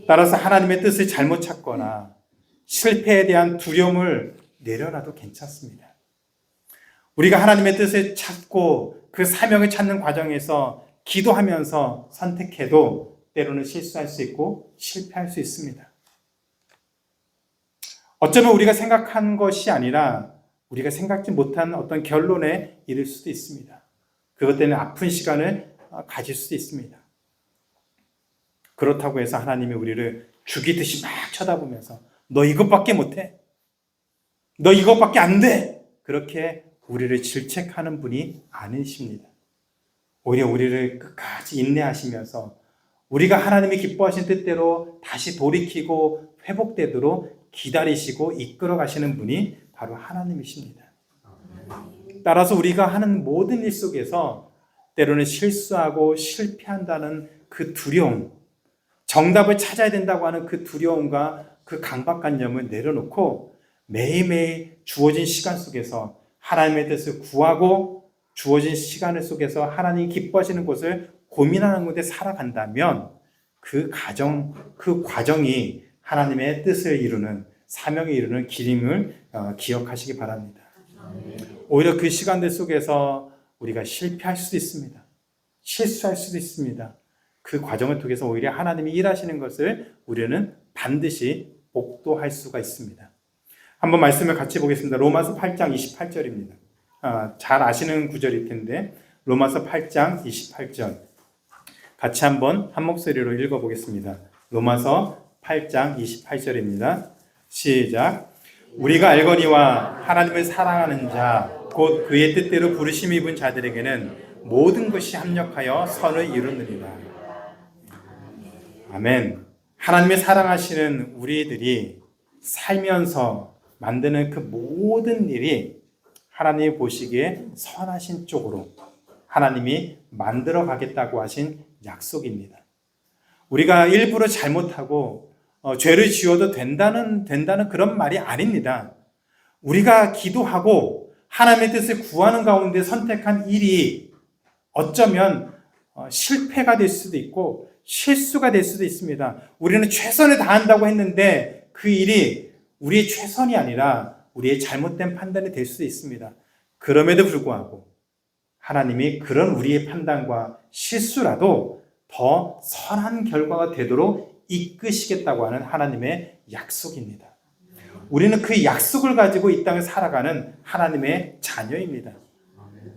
따라서 하나님의 뜻을 잘못 찾거나 실패에 대한 두려움을 내려놔도 괜찮습니다. 우리가 하나님의 뜻을 찾고 그 사명을 찾는 과정에서 기도하면서 선택해도 때로는 실수할 수 있고 실패할 수 있습니다. 어쩌면 우리가 생각한 것이 아니라 우리가 생각지 못한 어떤 결론에 이를 수도 있습니다. 그것 때문에 아픈 시간을 가질 수도 있습니다. 그렇다고 해서 하나님이 우리를 죽이듯이 막 쳐다보면서 너 이것밖에 못해? 너 이것밖에 안 돼? 그렇게 우리를 질책하는 분이 아니십니다. 오히려 우리를 끝까지 인내하시면서 우리가 하나님이 기뻐하신 뜻대로 다시 돌이키고 회복되도록 기다리시고 이끌어 가시는 분이 바로 하나님이십니다. 따라서 우리가 하는 모든 일 속에서 때로는 실수하고 실패한다는 그 두려움, 정답을 찾아야 된다고 하는 그 두려움과 그 강박관념을 내려놓고 매일매일 주어진 시간 속에서 하나님의 뜻을 구하고 주어진 시간 속에서 하나님이 기뻐하시는 것을 고민하는 곳에 살아간다면 그 과정이 하나님의 뜻을 이루는 사명을 이루는 길임을 기억하시기 바랍니다. 오히려 그 시간들 속에서 우리가 실패할 수도 있습니다. 실수할 수도 있습니다. 그 과정을 통해서 오히려 하나님이 일하시는 것을 우리는 반드시 복도할 수가 있습니다. 한번 말씀을 같이 보겠습니다. 로마서 8장 28절입니다. 잘 아시는 구절일 텐데 로마서 8장 28절 같이 한번 한 목소리로 읽어보겠습니다. 로마서 8장 28절입니다. 시작. 우리가 알거니와 하나님을 사랑하는 자 곧 그의 뜻대로 부르심 입은 자들에게는 모든 것이 합력하여 선을 이루느니라. 아멘. 하나님의 사랑하시는 우리들이 살면서 만드는 그 모든 일이 하나님이 보시기에 선하신 쪽으로 하나님이 만들어 가겠다고 하신 약속입니다. 우리가 일부러 잘못하고 죄를 지어도 된다는 그런 말이 아닙니다. 우리가 기도하고 하나님의 뜻을 구하는 가운데 선택한 일이 어쩌면 실패가 될 수도 있고 실수가 될 수도 있습니다. 우리는 최선을 다한다고 했는데 그 일이 우리의 최선이 아니라 우리의 잘못된 판단이 될 수도 있습니다. 그럼에도 불구하고 하나님이 그런 우리의 판단과 실수라도 더 선한 결과가 되도록 이끄시겠다고 하는 하나님의 약속입니다. 우리는 그 약속을 가지고 이 땅을 살아가는 하나님의 자녀입니다.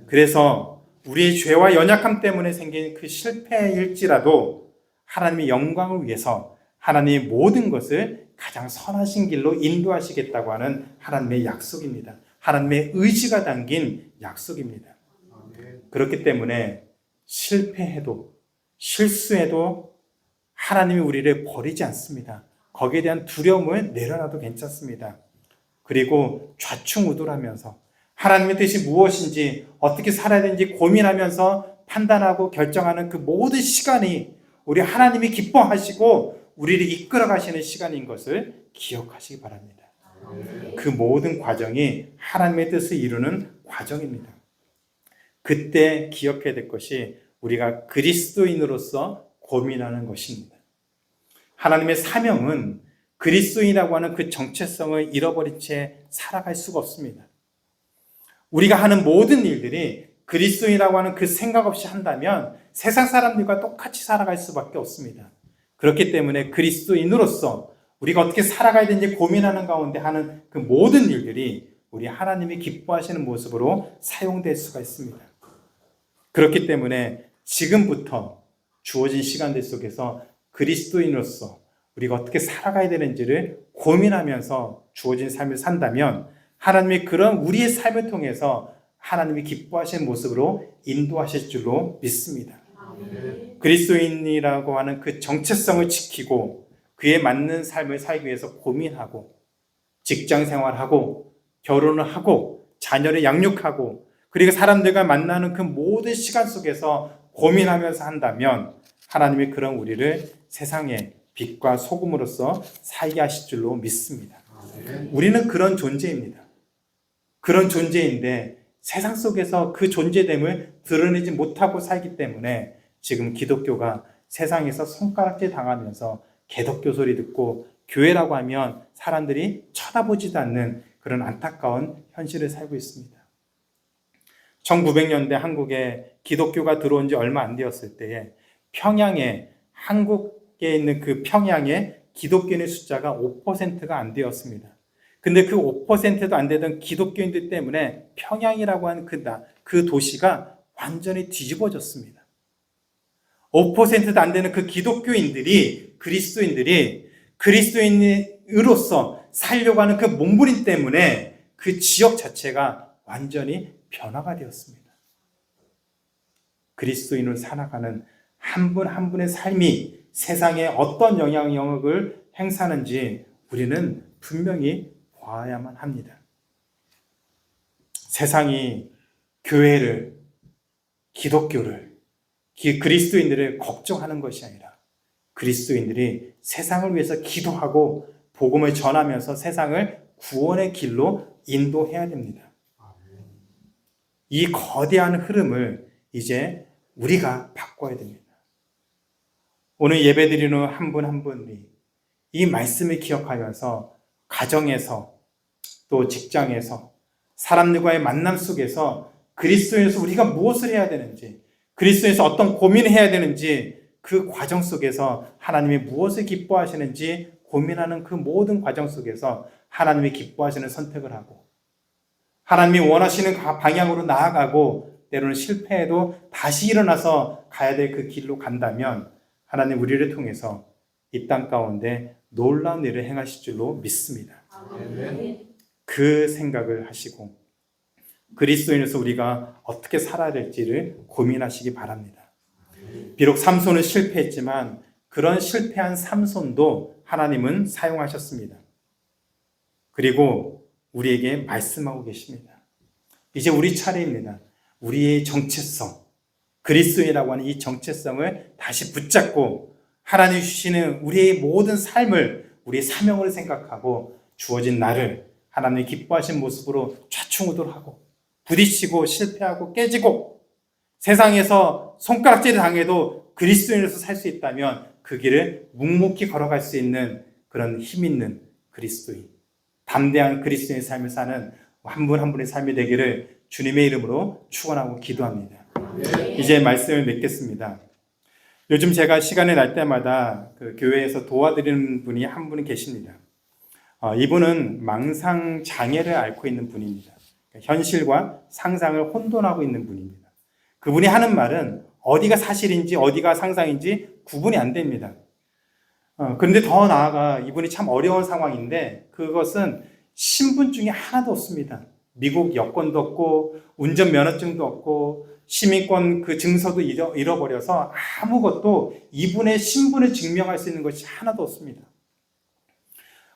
그래서 우리의 죄와 연약함 때문에 생긴 그 실패일지라도 하나님의 영광을 위해서 하나님의 모든 것을 가장 선하신 길로 인도하시겠다고 하는 하나님의 약속입니다. 하나님의 의지가 담긴 약속입니다. 그렇기 때문에 실패해도 실수해도 하나님이 우리를 버리지 않습니다. 거기에 대한 두려움을 내려놔도 괜찮습니다. 그리고 좌충우돌하면서 하나님의 뜻이 무엇인지 어떻게 살아야 되는지 고민하면서 판단하고 결정하는 그 모든 시간이 우리 하나님이 기뻐하시고 우리를 이끌어 가시는 시간인 것을 기억하시기 바랍니다. 그 모든 과정이 하나님의 뜻을 이루는 과정입니다. 그때 기억해야 될 것이 우리가 그리스도인으로서 고민하는 것입니다. 하나님의 사명은 그리스도인이라고 하는 그 정체성을 잃어버린 채 살아갈 수가 없습니다. 우리가 하는 모든 일들이 그리스도인이라고 하는 그 생각 없이 한다면 세상 사람들과 똑같이 살아갈 수밖에 없습니다. 그렇기 때문에 그리스도인으로서 우리가 어떻게 살아가야 되는지 고민하는 가운데 하는 그 모든 일들이 우리 하나님이 기뻐하시는 모습으로 사용될 수가 있습니다. 그렇기 때문에 지금부터 주어진 시간들 속에서 그리스도인으로서 우리가 어떻게 살아가야 되는지를 고민하면서 주어진 삶을 산다면 하나님이 그런 우리의 삶을 통해서 하나님이 기뻐하시는 모습으로 인도하실 줄로 믿습니다. 그리스도인이라고 하는 그 정체성을 지키고 그에 맞는 삶을 살기 위해서 고민하고 직장 생활하고 결혼을 하고 자녀를 양육하고 그리고 사람들과 만나는 그 모든 시간 속에서 고민하면서 한다면 하나님이 그런 우리를 세상의 빛과 소금으로서 살게 하실 줄로 믿습니다. 우리는 그런 존재입니다. 그런 존재인데 세상 속에서 그 존재됨을 드러내지 못하고 살기 때문에 지금 기독교가 세상에서 손가락질 당하면서 개독교 소리 듣고 교회라고 하면 사람들이 쳐다보지도 않는 그런 안타까운 현실을 살고 있습니다. 1900년대 한국에 기독교가 들어온 지 얼마 안 되었을 때에 평양에, 한국에 있는 그 평양에 기독교인의 숫자가 5%가 안 되었습니다. 근데 그 5%도 안 되던 기독교인들 때문에 평양이라고 하는 그 도시가 완전히 뒤집어졌습니다. 5%도 안 되는 그 기독교인들이, 그리스도인으로서 살려고 하는 그 몸부림 때문에 그 지역 자체가 완전히 변화가 되었습니다. 그리스도인으로 살아가는 한 분 한 분의 삶이 세상에 어떤 영향력을 행사하는지 우리는 분명히 봐야만 합니다. 세상이 교회를, 기독교를, 그리스도인들을 걱정하는 것이 아니라 그리스도인들이 세상을 위해서 기도하고 복음을 전하면서 세상을 구원의 길로 인도해야 됩니다. 이 거대한 흐름을 이제 우리가 바꿔야 됩니다. 오늘 예배드리는 한 분 한 분이 이 말씀을 기억하면서 가정에서 또 직장에서 사람들과의 만남 속에서 그리스도에서 우리가 무엇을 해야 되는지, 그리스도에서 어떤 고민을 해야 되는지 그 과정 속에서 하나님이 무엇을 기뻐하시는지 고민하는 그 모든 과정 속에서 하나님이 기뻐하시는 선택을 하고 하나님이 원하시는 방향으로 나아가고 때로는 실패해도 다시 일어나서 가야 될 그 길로 간다면 하나님 우리를 통해서 이 땅 가운데 놀라운 일을 행하실 줄로 믿습니다. 그 생각을 하시고 그리스도인으로서 우리가 어떻게 살아야 될지를 고민하시기 바랍니다. 비록 삼손은 실패했지만 그런 실패한 삼손도 하나님은 사용하셨습니다. 그리고 우리에게 말씀하고 계십니다. 이제 우리 차례입니다. 우리의 정체성, 그리스도인이라고 하는 이 정체성을 다시 붙잡고 하나님 주시는 우리의 모든 삶을, 우리의 사명을 생각하고 주어진 나를 하나님이 기뻐하신 모습으로 좌충우돌하고 부딪히고 실패하고 깨지고 세상에서 손가락질을 당해도 그리스도인으로서 살 수 있다면 그 길을 묵묵히 걸어갈 수 있는 그런 힘 있는 그리스도인, 담대한 그리스도인의 삶을 사는 한 분 한 분의 삶이 되기를 주님의 이름으로 축원하고 기도합니다. 이제 말씀을 맺겠습니다. 요즘 제가 시간이 날 때마다 그 교회에서 도와드리는 분이 한 분 계십니다. 이분은 망상 장애를 앓고 있는 분입니다. 현실과 상상을 혼돈하고 있는 분입니다. 그분이 하는 말은 어디가 사실인지 어디가 상상인지 구분이 안 됩니다. 그런데 더 나아가 이분이 참 어려운 상황인데 그것은 신분증이 하나도 없습니다. 미국 여권도 없고 운전면허증도 없고 시민권 그 증서도 잃어버려서 아무것도 이분의 신분을 증명할 수 있는 것이 하나도 없습니다.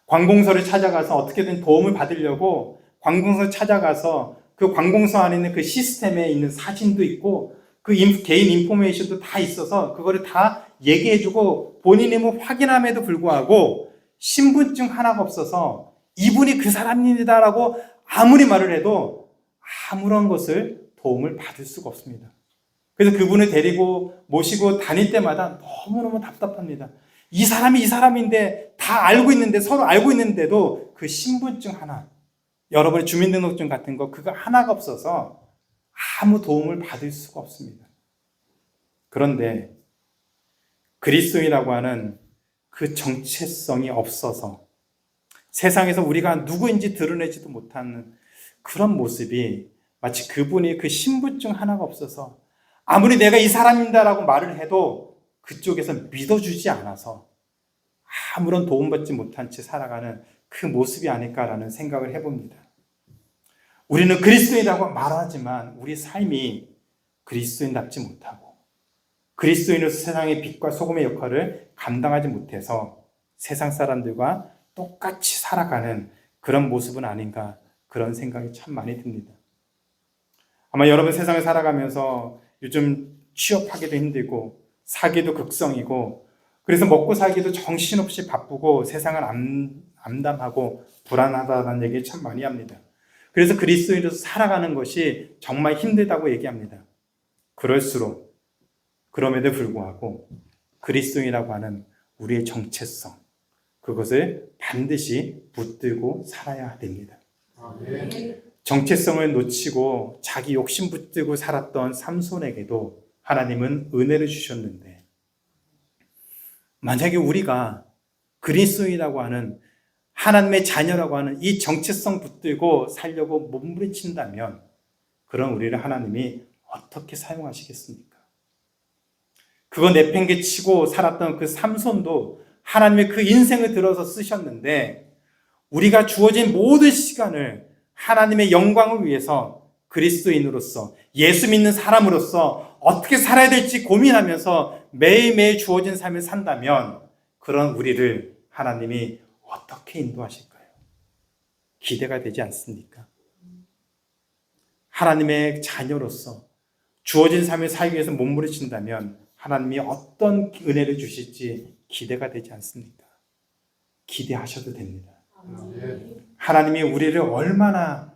관공서를 찾아가서 어떻게든 도움을 받으려고 관공서 찾아가서 그 관공서 안에 있는 그 시스템에 있는 사진도 있고 그 개인 인포메이션도 다 있어서 그거를 다 얘기해주고 본인이 확인함에도 불구하고 신분증 하나가 없어서 이분이 그 사람입니다라고 아무리 말을 해도 아무런 것을 도움을 받을 수가 없습니다. 그래서 그분을 데리고 모시고 다닐 때마다 너무너무 답답합니다. 이 사람인데 다 알고 있는데 서로 알고 있는데도 그 신분증 하나, 여러분의 주민등록증 같은 거 그거 하나가 없어서 아무 도움을 받을 수가 없습니다. 그런데 그리스도인이라고 하는 그 정체성이 없어서 세상에서 우리가 누구인지 드러내지도 못하는 그런 모습이 마치 그분이 그 신분증 하나가 없어서 아무리 내가 이 사람입니다라고 말을 해도 그쪽에서 믿어주지 않아서 아무런 도움받지 못한 채 살아가는 그 모습이 아닐까라는 생각을 해봅니다. 우리는 그리스도인이라고 말하지만 우리 삶이 그리스도인답지 못하고 그리스도인으로서 세상의 빛과 소금의 역할을 감당하지 못해서 세상 사람들과 똑같이 살아가는 그런 모습은 아닌가, 그런 생각이 참 많이 듭니다. 아마 여러분 세상을 살아가면서 요즘 취업하기도 힘들고 사기도 극성이고 그래서 먹고 살기도 정신없이 바쁘고 세상을 암담하고 불안하다는 얘기 참 많이 합니다. 그래서 그리스도인으로서 살아가는 것이 정말 힘들다고 얘기합니다. 그럴수록 그럼에도 불구하고 그리스도인이라고 하는 우리의 정체성, 그것을 반드시 붙들고 살아야 됩니다. 정체성을 놓치고 자기 욕심 붙들고 살았던 삼손에게도 하나님은 은혜를 주셨는데, 만약에 우리가 그리스도인이라고 하는 하나님의 자녀라고 하는 이 정체성 붙들고 살려고 몸부림친다면 그런 우리를 하나님이 어떻게 사용하시겠습니까? 그거 내팽개치고 살았던 그 삼손도 하나님의 그 인생을 들어서 쓰셨는데, 우리가 주어진 모든 시간을 하나님의 영광을 위해서 그리스도인으로서 예수 믿는 사람으로서 어떻게 살아야 될지 고민하면서 매일매일 주어진 삶을 산다면 그런 우리를 하나님이 어떻게 인도하실까요? 기대가 되지 않습니까? 하나님의 자녀로서 주어진 삶을 살기 위해서 몸부림친다면 하나님이 어떤 은혜를 주실지 기대가 되지 않습니까? 기대하셔도 됩니다. 하나님이 우리를 얼마나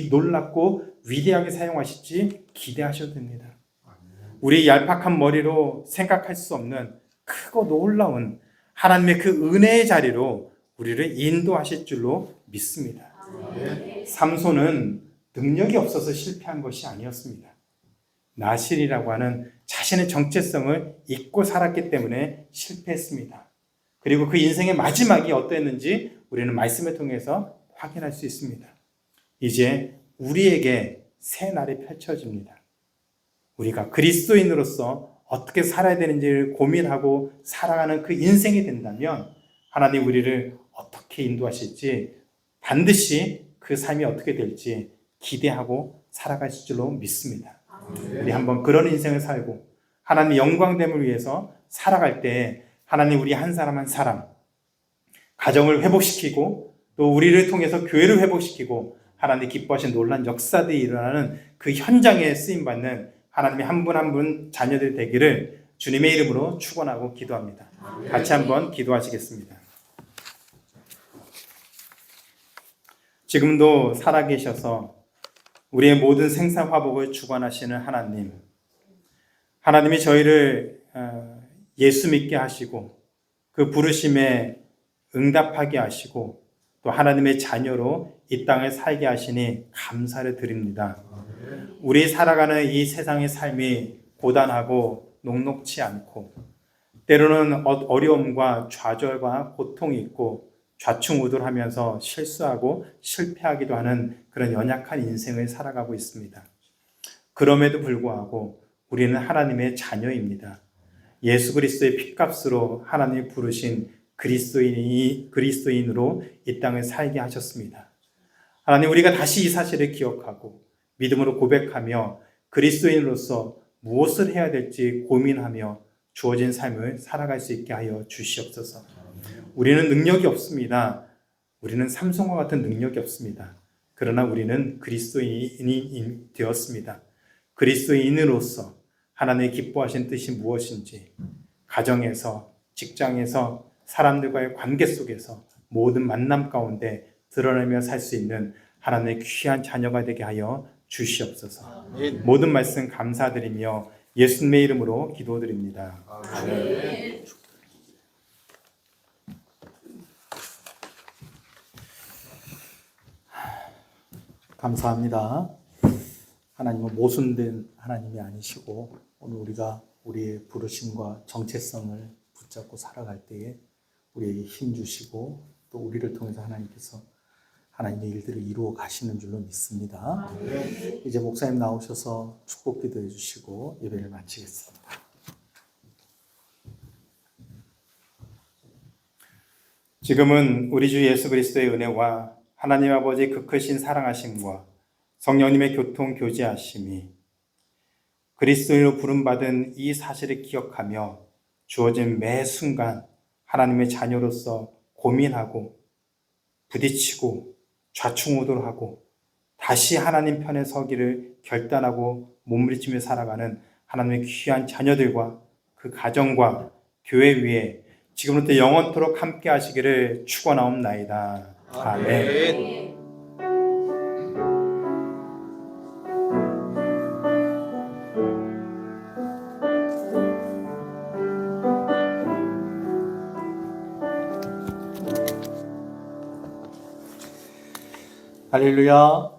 놀랍고 위대하게 사용하실지 기대하셔도 됩니다. 우리 얄팍한 머리로 생각할 수 없는 크고 놀라운 하나님의 그 은혜의 자리로 우리를 인도하실 줄로 믿습니다. 삼손은 능력이 없어서 실패한 것이 아니었습니다. 나실이라고 하는 자신의 정체성을 잊고 살았기 때문에 실패했습니다. 그리고 그 인생의 마지막이 어땠는지 우리는 말씀을 통해서 확인할 수 있습니다. 이제 우리에게 새 날이 펼쳐집니다. 우리가 그리스도인으로서 어떻게 살아야 되는지를 고민하고 살아가는 그 인생이 된다면 하나님 우리를 어떻게 인도하실지, 반드시 그 삶이 어떻게 될지 기대하고 살아가실 줄로 믿습니다. 우리 한번 그런 인생을 살고 하나님의 영광됨을 위해서 살아갈 때 하나님 우리 한 사람 한 사람 가정을 회복시키고 또 우리를 통해서 교회를 회복시키고 하나님 기뻐하신 놀라운 역사들이 일어나는 그 현장에 쓰임받는 하나님의 한 분 한 분 자녀들 되기를 주님의 이름으로 축원하고 기도합니다. 같이 한번 기도하시겠습니다. 지금도 살아계셔서 우리의 모든 생사화복을 주관하시는 하나님, 하나님이 저희를 예수 믿게 하시고 그 부르심에 응답하게 하시고 또 하나님의 자녀로 이 땅에 살게 하시니 감사를 드립니다. 우리 살아가는 이 세상의 삶이 고단하고 녹록치 않고 때로는 어려움과 좌절과 고통이 있고 좌충우돌하면서 실수하고 실패하기도 하는 그런 연약한 인생을 살아가고 있습니다. 그럼에도 불구하고 우리는 하나님의 자녀입니다. 예수 그리스도의 핏값으로 하나님이 부르신 그리스도인으로 이 땅을 살게 하셨습니다. 하나님, 우리가 다시 이 사실을 기억하고 믿음으로 고백하며 그리스도인으로서 무엇을 해야 될지 고민하며 주어진 삶을 살아갈 수 있게 하여 주시옵소서. 우리는 능력이 없습니다. 우리는 삼손과 같은 능력이 없습니다. 그러나 우리는 그리스도인이 되었습니다. 그리스도인으로서 하나님의 기뻐하신 뜻이 무엇인지 가정에서, 직장에서, 사람들과의 관계 속에서 모든 만남 가운데 드러내며 살 수 있는 하나님의 귀한 자녀가 되게 하여 주시옵소서. 모든 말씀 감사드리며 예수님의 이름으로 기도드립니다. 아멘. 감사합니다. 하나님은 모순된 하나님이 아니시고 오늘 우리가 우리의 부르심과 정체성을 붙잡고 살아갈 때에 우리에게 힘 주시고 또 우리를 통해서 하나님께서 하나님의 일들을 이루어 가시는 줄로 믿습니다. 이제 목사님 나오셔서 축복 기도해 주시고 예배를 마치겠습니다. 지금은 우리 주 예수 그리스도의 은혜와 하나님 아버지의 그 크신 사랑하심과 성령님의 교통 교제하심이 그리스도인으로 부름받은 이 사실을 기억하며 주어진 매 순간 하나님의 자녀로서 고민하고 부딪히고 좌충우돌하고 다시 하나님 편에 서기를 결단하고 몸부림치며 살아가는 하나님의 귀한 자녀들과 그 가정과 교회 위에 지금부터 영원토록 함께 하시기를 축원하옵나이다. 아멘. 할렐루야.